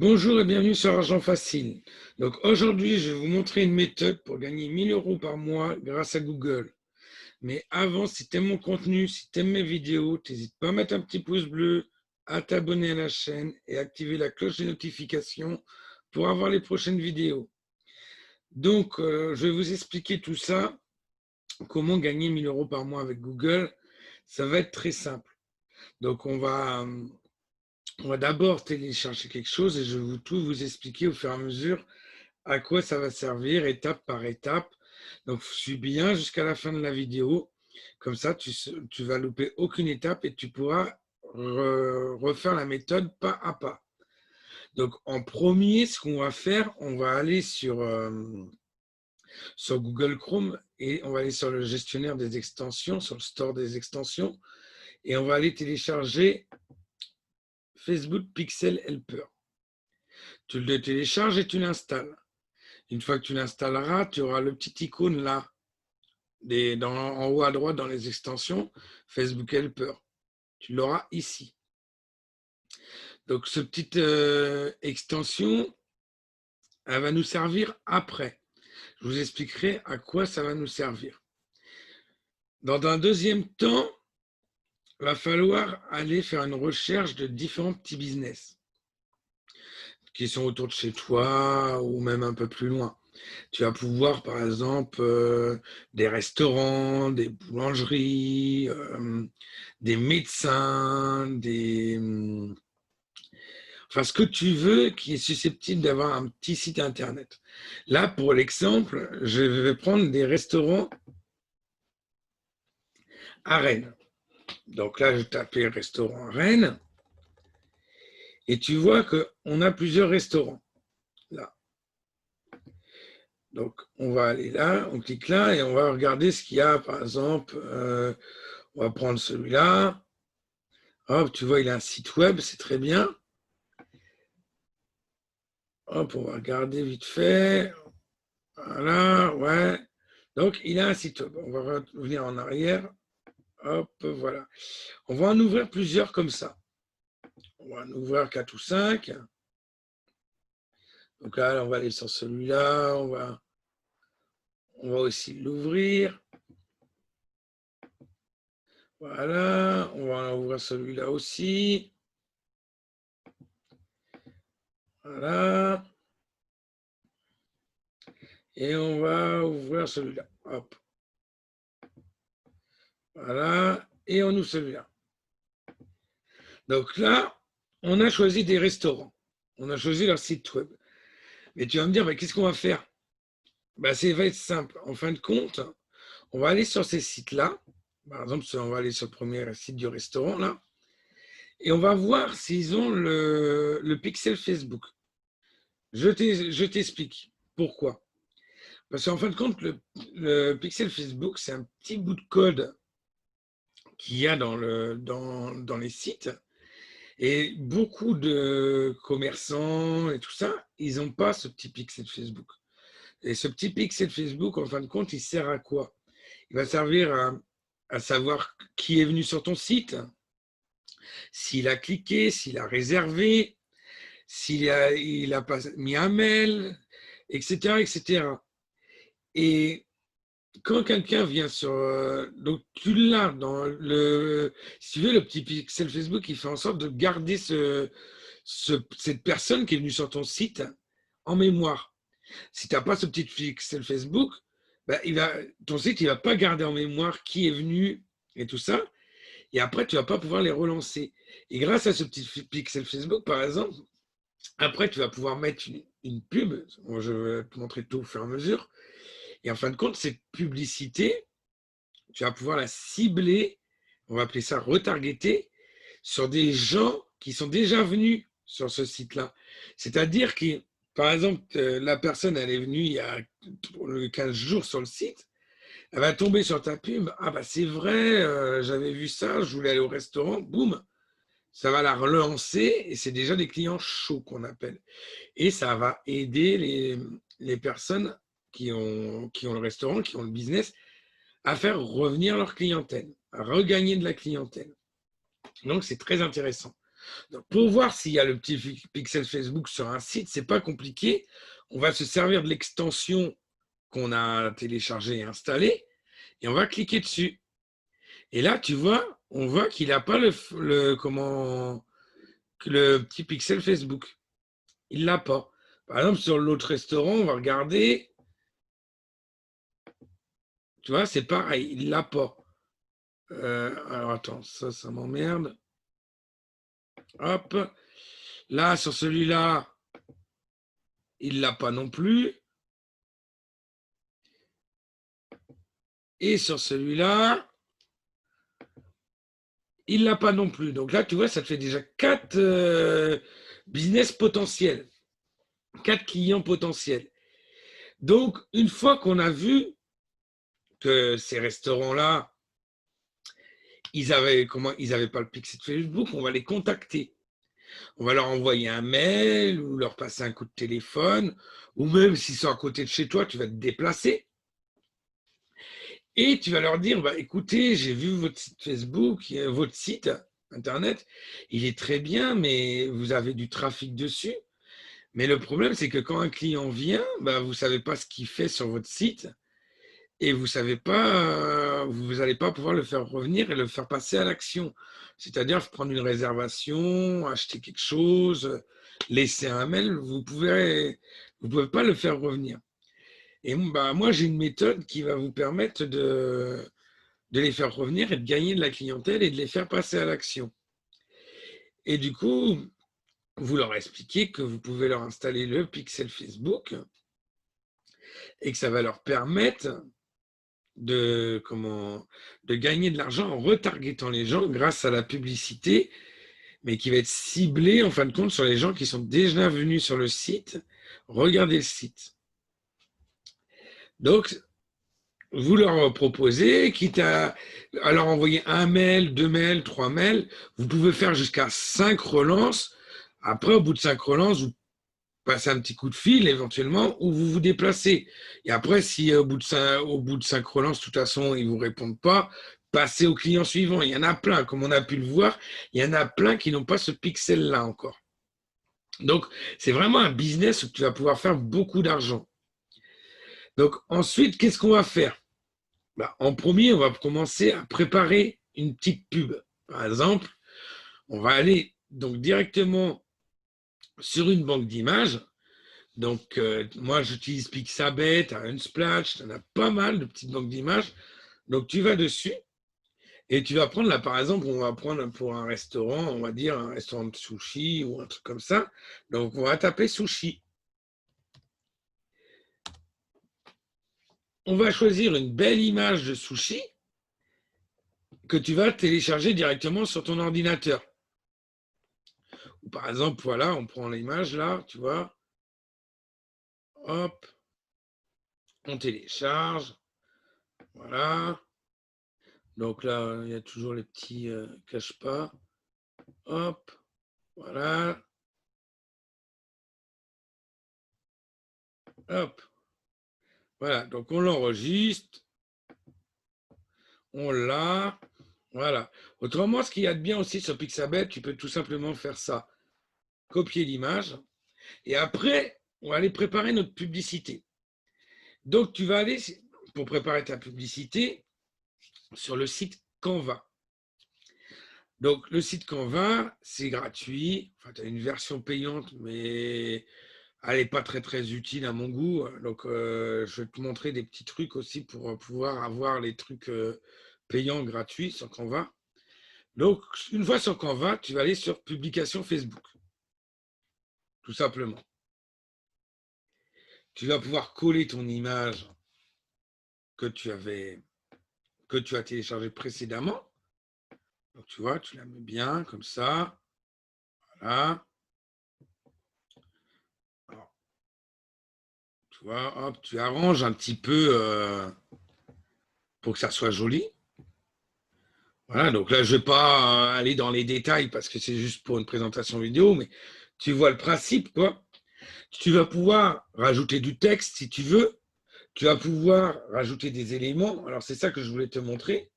Bonjour et bienvenue sur Argent Facile. Donc aujourd'hui, je vais vous montrer une méthode pour gagner 1 000 € par mois grâce à Google. Mais avant, si tu aimes mon contenu, si tu aimes mes vidéos, n'hésite pas à mettre un petit pouce bleu, à t'abonner à la chaîne et activer la cloche des notifications pour avoir les prochaines vidéos. Donc, je vais vous expliquer tout ça, comment gagner 1 000 € par mois avec Google. Ça va être très simple. Donc, on va d'abord télécharger quelque chose et je vais tout vous expliquer au fur et à mesure à quoi ça va servir, étape par étape. Donc, suis bien jusqu'à la fin de la vidéo. Comme ça, tu vas louper aucune étape et tu pourras refaire la méthode pas à pas. Donc, en premier, ce qu'on va faire, on va aller sur Google Chrome et on va aller sur le gestionnaire des extensions, sur le store des extensions, et on va aller télécharger Facebook Pixel Helper. Tu le télécharges et tu l'installes. Une fois que tu l'installeras, tu auras le petit icône là, en haut à droite dans les extensions, Facebook Helper. Tu l'auras ici. Donc, cette petite extension, elle va nous servir après. Je vous expliquerai à quoi ça va nous servir. Dans un deuxième temps, il va falloir aller faire une recherche de différents petits business qui sont autour de chez toi ou même un peu plus loin. Tu vas pouvoir, par exemple, des restaurants, des boulangeries, des médecins, enfin, ce que tu veux qui est susceptible d'avoir un petit site internet. Là, pour l'exemple, je vais prendre des restaurants à Rennes. Donc là, je tapais restaurant à Rennes et tu vois qu'on a plusieurs restaurants là. Donc, on va aller là, on clique là et on va regarder ce qu'il y a. Par exemple, on va prendre celui-là. Hop, tu vois, il a un site web, c'est très bien. Hop, on va regarder vite fait. Voilà, ouais. Donc, il a un site web. On va revenir en arrière. Hop, voilà. On va en ouvrir plusieurs comme ça. On va en ouvrir 4 ou 5. Donc là, on va aller sur celui-là. On va aussi l'ouvrir. Voilà. On va en ouvrir celui-là aussi. Voilà. Et on va ouvrir celui-là. Hop. Voilà. Et on ouvre celui-là. Donc là, on a choisi des restaurants. On a choisi leur site web. Mais tu vas me dire, bah, qu'est-ce qu'on va faire? Bah, ça va être simple. En fin de compte, on va aller sur ces sites-là. Par exemple, on va aller sur le premier site du restaurant, là. Et on va voir s'ils ont le pixel Facebook. Je t'explique pourquoi. Parce qu'en fin de compte, le pixel Facebook, c'est un petit bout de code qu'il y a dans les sites. Et beaucoup de commerçants et tout ça, ils n'ont pas ce petit pixel Facebook. Et ce petit pixel Facebook, en fin de compte, il sert à quoi? Il va servir à savoir qui est venu sur ton site, s'il a cliqué, s'il a réservé, il a pas mis un mail, etc., etc. Et quand quelqu'un vient sur... donc, tu l'as dans le... Si tu veux, le petit pixel Facebook, il fait en sorte de garder cette personne qui est venue sur ton site en mémoire. Si tu n'as pas ce petit pixel Facebook, bah, ton site, il ne va pas garder en mémoire qui est venu et tout ça. Et après, tu ne vas pas pouvoir les relancer. Et grâce à ce petit pixel Facebook, par exemple, après, tu vas pouvoir mettre une pub. Bon, je vais te montrer tout au fur et à mesure. Et en fin de compte, cette publicité, tu vas pouvoir la cibler, on va appeler ça retargeter, sur des gens qui sont déjà venus sur ce site-là. C'est-à-dire que, par exemple, la personne, elle est venue il y a 15 jours sur le site, elle va tomber sur ta pub, ah bah c'est vrai, j'avais vu ça, je voulais aller au restaurant, boum, ça va la relancer et c'est déjà des clients chauds qu'on appelle. Et ça va aider les personnes qui ont le restaurant, qui ont le business, à faire revenir leur clientèle, à regagner de la clientèle. Donc, c'est très intéressant. Donc, pour voir s'il y a le petit pixel Facebook sur un site, c'est pas compliqué. On va se servir de l'extension qu'on a téléchargée et installée et on va cliquer dessus. Et là, tu vois, on voit qu'il n'a pas le petit pixel Facebook. Il l'a pas. Par exemple, sur l'autre restaurant, on va regarder. Tu vois, c'est pareil, il l'a pas. Alors attends, ça m'emmerde. Hop. Là, sur celui-là, il l'a pas non plus. Et sur celui-là, il l'a pas non plus. Donc là, tu vois, ça te fait déjà 4 business potentiels. 4 clients potentiels. Donc, une fois qu'on a vu que ces restaurants-là, ils n'avaient pas le pixel Facebook, on va les contacter. On va leur envoyer un mail ou leur passer un coup de téléphone, ou même s'ils sont à côté de chez toi, tu vas te déplacer. Et tu vas leur dire, bah, écoutez, j'ai vu votre site Facebook, votre site Internet, il est très bien, mais vous avez du trafic dessus. Mais le problème, c'est que quand un client vient, bah, vous ne savez pas ce qu'il fait sur votre site et vous savez pas, vous n'allez pas pouvoir le faire revenir et le faire passer à l'action. C'est-à-dire prendre une réservation, acheter quelque chose, laisser un mail, vous pouvez pas le faire revenir. Et bah, moi, j'ai une méthode qui va vous permettre de les faire revenir et de gagner de la clientèle et de les faire passer à l'action. Et du coup, vous leur expliquez que vous pouvez leur installer le pixel Facebook et que ça va leur permettre de gagner de l'argent en retargetant les gens grâce à la publicité, mais qui va être ciblée en fin de compte sur les gens qui sont déjà venus sur le site, regarder le site. Donc, vous leur proposez, quitte à leur envoyer un mail, 2 mails, 3 mails, vous pouvez faire jusqu'à 5 relances. Après, au bout de 5 relances, vous passez un petit coup de fil éventuellement ou vous vous déplacez. Et après, si au bout de 5 relances, de toute façon, ils ne vous répondent pas, passez au client suivant. Il y en a plein, comme on a pu le voir, il y en a plein qui n'ont pas ce pixel-là encore. Donc, c'est vraiment un business où tu vas pouvoir faire beaucoup d'argent. Donc, ensuite, qu'est-ce qu'on va faire? Bah, en premier, on va commencer à préparer une petite pub. Par exemple, on va aller donc directement sur une banque d'images. Donc, moi, j'utilise Pixabay, Unsplash, tu en as pas mal de petites banques d'images. Donc, tu vas dessus et tu vas prendre là, par exemple, on va prendre pour un restaurant, on va dire un restaurant de sushi ou un truc comme ça. Donc, on va taper sushi. On va choisir une belle image de sushi que tu vas télécharger directement sur ton ordinateur. Ou par exemple, voilà, on prend l'image là, tu vois. Hop, on télécharge. Voilà. Donc là, il y a toujours les petits cache pas. Hop, voilà. Hop. Voilà, donc on l'enregistre. On l'a. Voilà. Autrement, ce qu'il y a de bien aussi sur Pixabay, tu peux tout simplement faire ça. Copier l'image. Et après, on va aller préparer notre publicité. Donc, tu vas aller, pour préparer ta publicité, sur le site Canva. Donc, le site Canva, c'est gratuit. Enfin, tu as une version payante, mais elle n'est pas très, très utile à mon goût. Donc, je vais te montrer des petits trucs aussi pour pouvoir avoir les trucs payants gratuits sur Canva. Donc, une fois sur Canva, tu vas aller sur publication Facebook, tout simplement. Tu vas pouvoir coller ton image que tu as téléchargée précédemment. Donc, tu vois, tu la mets bien comme ça. Voilà. Alors, tu vois, hop, tu arranges un petit peu pour que ça soit joli. Voilà, donc là, je ne vais pas aller dans les détails parce que c'est juste pour une présentation vidéo, mais tu vois le principe, quoi. Tu vas pouvoir rajouter du texte si tu veux. Tu vas pouvoir rajouter des éléments. Alors, c'est ça que je voulais te montrer.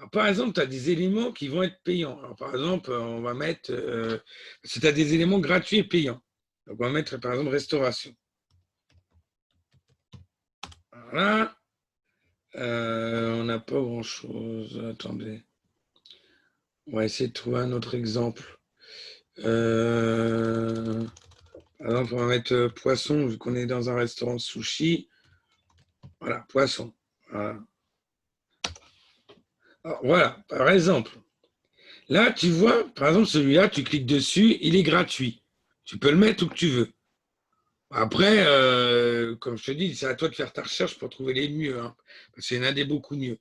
Alors, par exemple, tu as des éléments qui vont être payants. Alors, par exemple, on va mettre, si tu as des éléments gratuits et payants. Donc, on va mettre, par exemple, restauration. Voilà. On n'a pas grand-chose. Attendez. On va essayer de trouver un autre exemple. Par exemple, on va mettre poisson, vu qu'on est dans un restaurant de sushi. Voilà, poisson. Voilà. Alors, voilà, par exemple. Là, tu vois, par exemple, celui-là, tu cliques dessus, il est gratuit. Tu peux le mettre où que tu veux. Après, comme je te dis, c'est à toi de faire ta recherche pour trouver les mieux, hein, parce qu'il y en a des beaucoup mieux.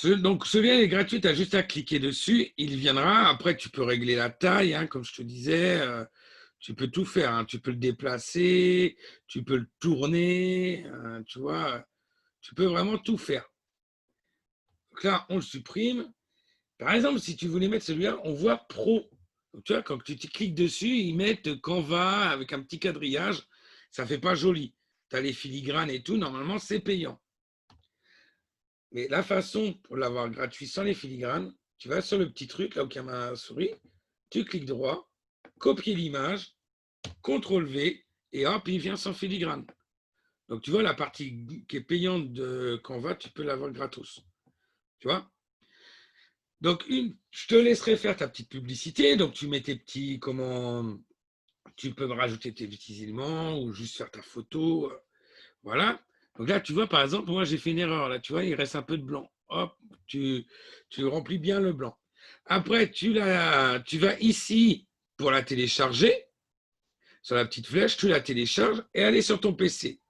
Donc, celui-là il est gratuit, tu as juste à cliquer dessus, il viendra. Après, tu peux régler la taille, hein, comme je te disais, tu peux tout faire, hein. Tu peux le déplacer, tu peux le tourner, tu vois, tu peux vraiment tout faire. Donc là, on le supprime. Par exemple, si tu voulais mettre celui-là, on voit pro. Donc, tu vois, quand tu cliques dessus, ils mettent Canva avec un petit quadrillage. Ça ne fait pas joli. Tu as les filigranes et tout. Normalement, c'est payant. Mais la façon pour l'avoir gratuit sans les filigranes, tu vas sur le petit truc, là où il y a ma souris, tu cliques droit, copier l'image, CTRL V, et hop, il vient sans filigrane. Donc, tu vois, la partie qui est payante de Canva, tu peux l'avoir gratos. Tu vois? Donc, je te laisserai faire ta petite publicité. Donc, tu mets tes petits, comment, tu peux me rajouter tes petits éléments ou juste faire ta photo. Voilà. Donc là, tu vois, par exemple, moi, j'ai fait une erreur. Là, tu vois, il reste un peu de blanc. Hop, tu remplis bien le blanc. Après, tu vas ici pour la télécharger. Sur la petite flèche, tu la télécharges et elle est sur ton PC.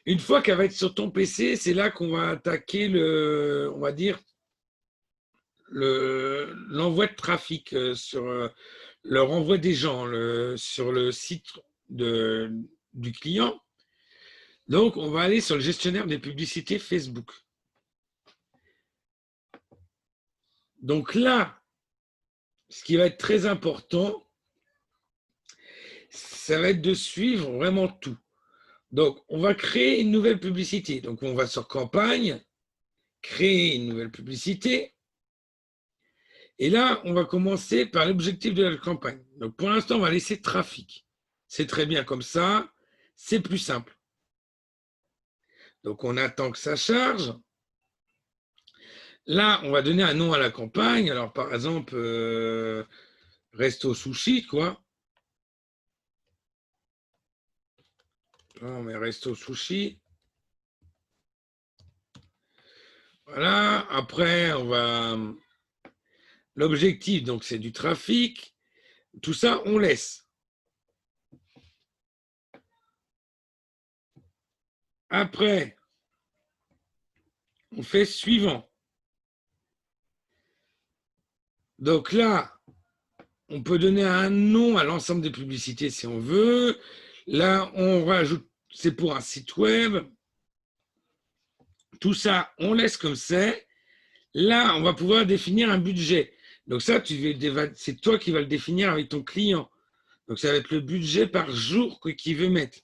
Une fois qu'elle va être sur ton PC, c'est là qu'on va attaquer on va dire, l'envoi de trafic sur le renvoi des gens sur le site du client. Donc, on va aller sur le gestionnaire des publicités Facebook. Donc là, ce qui va être très important, ça va être de suivre vraiment tout. Donc, on va créer une nouvelle publicité. Donc, on va sur campagne, créer une nouvelle publicité. Et là, on va commencer par l'objectif de la campagne. Donc, pour l'instant, on va laisser trafic. C'est très bien comme ça. C'est plus simple. Donc, on attend que ça charge. Là, on va donner un nom à la campagne. Alors, par exemple, Resto Sushi, quoi. On met Resto Sushi. Voilà. Après, on va. L'objectif, donc, c'est du trafic. Tout ça, on laisse. Après, on fait suivant. Donc là, on peut donner un nom à l'ensemble des publicités si on veut. Là, on rajoute, c'est pour un site web. Tout ça, on laisse comme c'est. Là, on va pouvoir définir un budget. Donc ça, c'est toi qui vas le définir avec ton client. Donc ça va être le budget par jour qu'il veut mettre.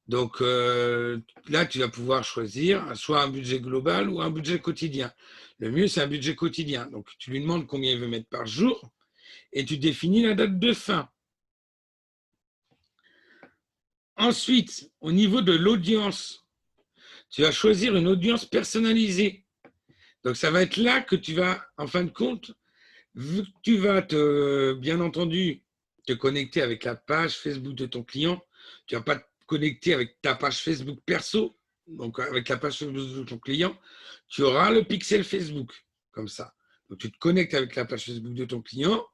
Donc là, tu vas pouvoir choisir soit un budget global ou un budget quotidien. Le mieux, c'est un budget quotidien. Donc tu lui demandes combien il veut mettre par jour et tu définis la date de fin. Ensuite, au niveau de l'audience, tu vas choisir une audience personnalisée. Donc ça va être là que tu vas, en fin de compte, vu que tu vas bien entendu, te connecter avec la page Facebook de ton client, tu ne vas pas te connecter avec ta page Facebook perso, donc avec la page Facebook de ton client, tu auras le pixel Facebook, comme ça. Donc tu te connectes avec la page Facebook de ton client,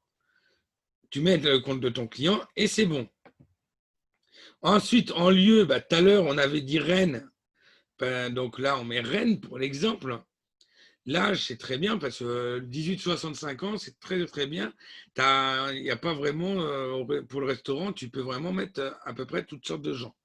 tu mets le compte de ton client et c'est bon. Ensuite, en lieu, tout à l'heure, on avait dit Rennes. Donc là, on met Rennes pour l'exemple. L'âge, c'est très bien parce que 18-65 ans, c'est très très bien. Il n'y a pas vraiment, pour le restaurant, tu peux vraiment mettre à peu près toutes sortes de gens.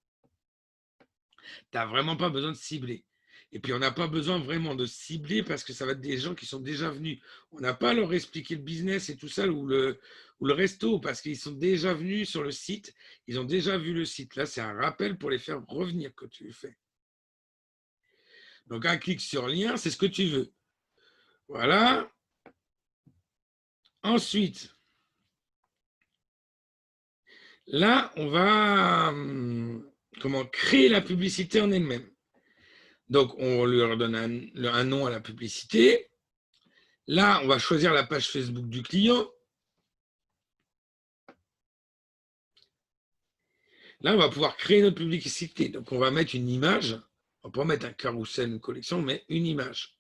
Tu n'as vraiment pas besoin de cibler. Et puis, on n'a pas besoin vraiment de cibler parce que ça va être des gens qui sont déjà venus. On n'a pas à leur expliquer le business et tout ça ou le resto parce qu'ils sont déjà venus sur le site. Ils ont déjà vu le site. Là, c'est un rappel pour les faire revenir que tu fais. Donc, un clic sur lien, c'est ce que tu veux. Voilà. Ensuite, là, on va créer la publicité en elle-même. Donc, on lui redonne un nom à la publicité. Là, on va choisir la page Facebook du client. Là, on va pouvoir créer notre publicité. Donc, on va mettre une image. On peut mettre un carrousel, une collection, mais une image.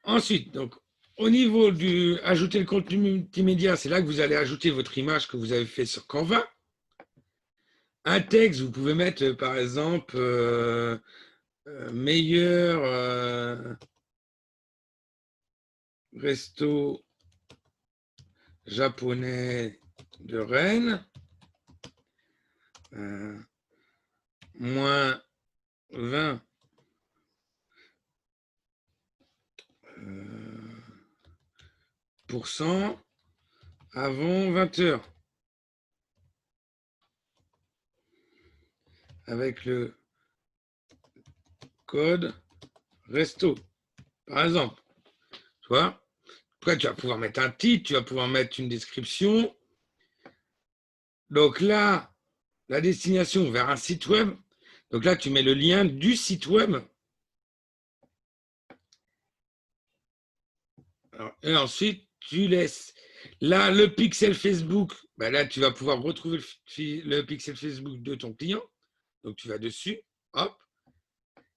Ensuite, donc, au niveau du ajouter le contenu multimédia, c'est là que vous allez ajouter votre image que vous avez fait sur Canva. Un texte, vous pouvez mettre, par exemple, meilleur resto japonais de Rennes, moins 20 avant 20 heures. Avec le code resto, par exemple. Tu vois? Après, tu vas pouvoir mettre un titre, tu vas pouvoir mettre une description. Donc là, la destination vers un site web. Donc là, tu mets le lien du site web. Alors, et ensuite, tu laisses. Là, le pixel Facebook, ben là, tu vas pouvoir retrouver le pixel Facebook de ton client. Donc, tu vas dessus, hop.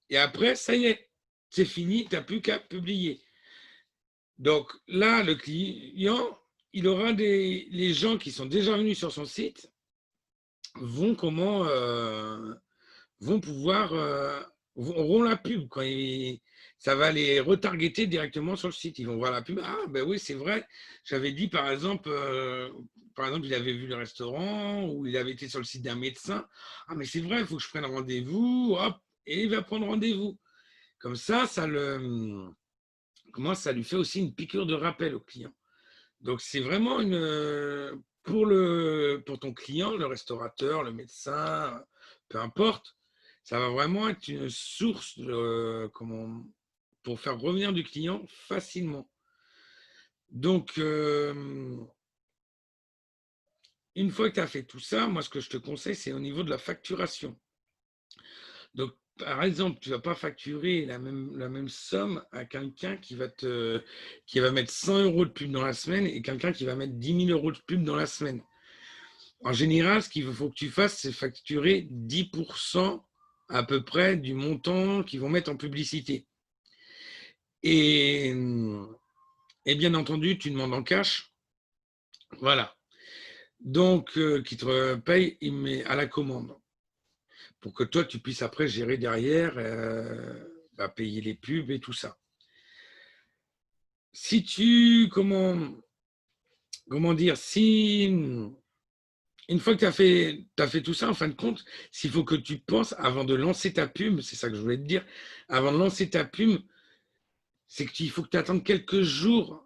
Et après, ça y est, c'est fini, tu n'as plus qu'à publier. Donc là, le client, il aura les gens qui sont déjà venus sur son site vont vont pouvoir auront la pub quand ça va les retargeter directement sur le site. Ils vont voir la pub. Ah ben oui, c'est vrai. J'avais dit par exemple, il avait vu le restaurant ou il avait été sur le site d'un médecin. Ah mais c'est vrai, il faut que je prenne rendez-vous. Hop, et il va prendre rendez-vous. Comme ça ça lui fait aussi une piqûre de rappel au client. Donc, c'est vraiment pour ton client, le restaurateur, le médecin, peu importe, ça va vraiment être une source pour faire revenir du client facilement. Donc, une fois que tu as fait tout ça, moi, ce que je te conseille, c'est au niveau de la facturation. Donc, par exemple, tu ne vas pas facturer la même somme à quelqu'un qui va mettre 100 € de pub dans la semaine et quelqu'un qui va mettre 10 000 € de pub dans la semaine. En général, ce qu'il faut que tu fasses, c'est facturer 10% à peu près du montant qu'ils vont mettre en publicité. Et bien entendu, tu demandes en cash. Voilà. Donc, qui te paye à la commande. Pour que toi, tu puisses après gérer derrière, payer les pubs et tout ça. Si tu, comment dire, si une fois que tu as fait tout ça, en fin de compte, s'il faut que tu penses, avant de lancer ta pub, c'est ça que je voulais te dire, avant de lancer ta pub, c'est qu'il faut que tu attendes quelques jours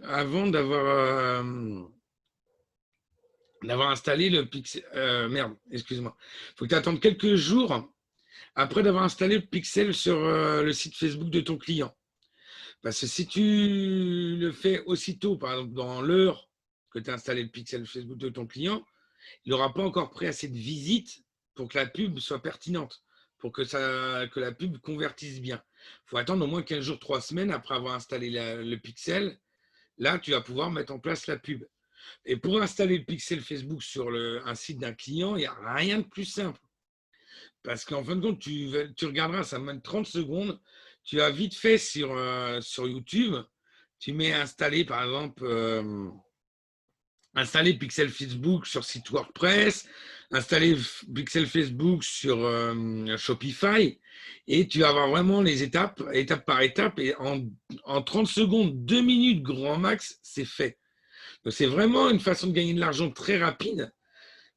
avant d'avoir installé le pixel. Merde, excuse-moi. Il faut que tu attendes quelques jours après d'avoir installé le pixel sur le site Facebook de ton client. Parce que si tu le fais aussitôt, par exemple dans l'heure que tu as installé le pixel Facebook de ton client, il n'aura pas encore pris assez de visites pour que la pub soit pertinente, pour que la pub convertisse bien. Il faut attendre au moins 15 jours, 3 semaines après avoir installé le pixel. Là, tu vas pouvoir mettre en place la pub. Et pour installer le pixel Facebook sur un site d'un client, il n'y a rien de plus simple. Parce qu'en fin de compte, tu regarderas, ça met 30 secondes. Tu as vite fait sur YouTube, tu mets installer, par exemple, installer Pixel Facebook sur site WordPress, installer Pixel Facebook sur Shopify, et tu vas avoir vraiment les étape par étape, et en 30 secondes, 2 minutes grand max, c'est fait. Donc c'est vraiment une façon de gagner de l'argent très rapide.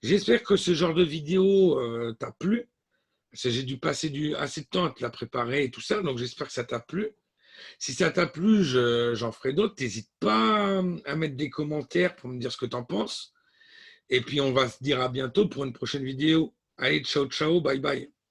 J'espère que ce genre de vidéo t'a plu. Parce que j'ai dû passer assez de temps à te la préparer et tout ça, donc j'espère que ça t'a plu. Si ça t'a plu, j'en ferai d'autres. N'hésite pas à mettre des commentaires pour me dire ce que tu en penses. Et puis, on va se dire à bientôt pour une prochaine vidéo. Allez, ciao, ciao, bye bye.